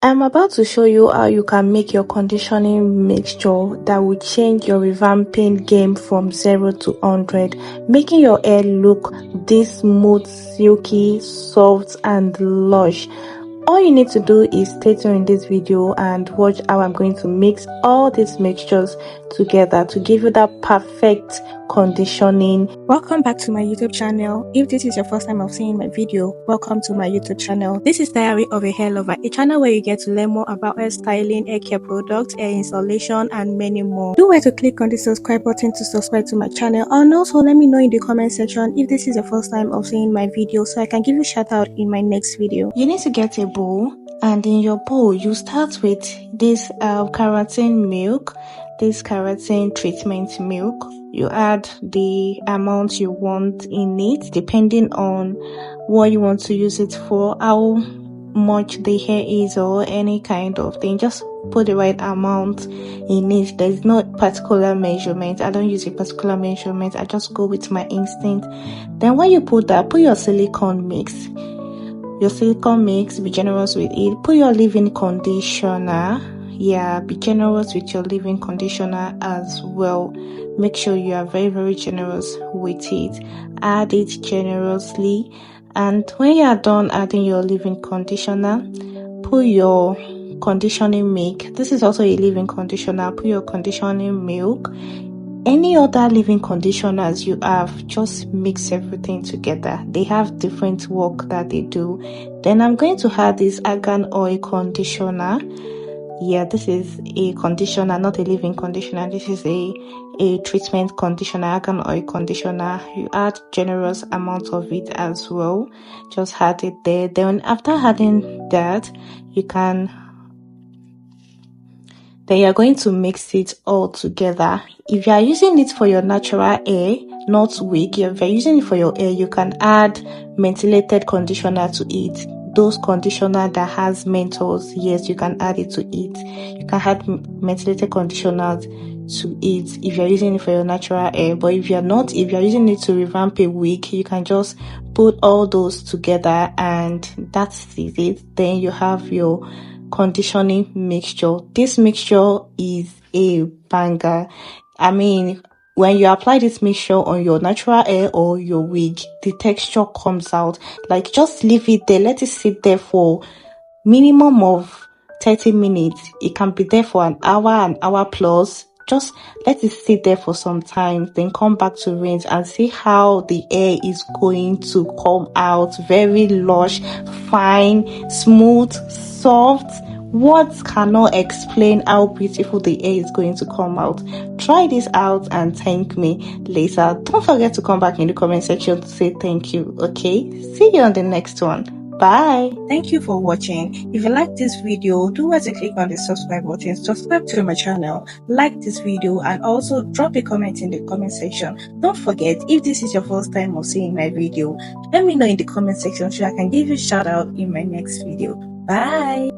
I'm about to show you how you can make your conditioning mixture that will change your revamping game from 0 to 100, making your hair look this smooth, silky, soft and lush. All you need to do is stay tuned in this video and watch how I'm going to mix all these mixtures together to give you that perfect conditioning. Welcome back to my YouTube channel. If this is your first time of seeing my video, welcome to my YouTube channel. This is Diary of a Hair Lover, a channel where you get to learn more about hair styling, hair care products, hair installation and many more. Do well to click on the subscribe button to subscribe to my channel, and also let me know in the comment section if this is your first time of seeing my video so I can give you a shout out in my next video. You need to get a bowl, and in your bowl you start with this keratin milk, this keratin treatment milk. You add the amount you want in it depending on what you want to use it for, how much the hair is or any kind of thing. Just put the right amount in it. There's no particular measurement. I don't use a particular measurement. I just go with my instinct. Then when you put that, put your silicone mix. Be generous with it. Put your leave-in conditioner. Yeah, be generous with your leave-in conditioner as well. Make sure you are very, very generous with it. Add it generously. And when you are done adding your leave-in conditioner, put your conditioning milk. This is also a leave-in conditioner. Put your conditioning milk. Any other leave-in conditioners you have, just mix everything together. They have different work that they do. Then I'm going to add this argan oil conditioner. Yeah, this is a conditioner, not a leave-in conditioner. This is a treatment conditioner, argan oil conditioner. You add generous amount of it as well. Just add it there. Then after adding that, then you're going to mix it all together. If you are using it for your natural hair, not wig, if you're using it for your hair, you can add mentholated conditioner to it. Those conditioner that has menthols, yes, you can add it to it. You can add mentholated conditioners to it if you're using it for your natural hair. But if you're using it to revamp a wig, you can just put all those together and that's it. Then you have your conditioning mixture. This mixture is a banger. I mean, when you apply this mixture on your natural hair or your wig, the texture comes out. Like, just leave it there, let it sit there for minimum of 30 minutes. It can be there for an hour plus. Just let it sit there for some time, then come back to rinse and see how the hair is going to come out. Very lush, fine, smooth, soft. Words cannot explain how beautiful the hair is going to come out. Try this out and thank me later. Don't forget to come back in the comment section to say thank you, okay? See you on the next one. Bye. Thank you for watching. If you like this video, do well to click on the subscribe button, subscribe to my channel, like this video, and also drop a comment in the comment section. Don't forget, if this is your first time of seeing my video, let me know in the comment section so I can give you a shout out in my next video. Bye.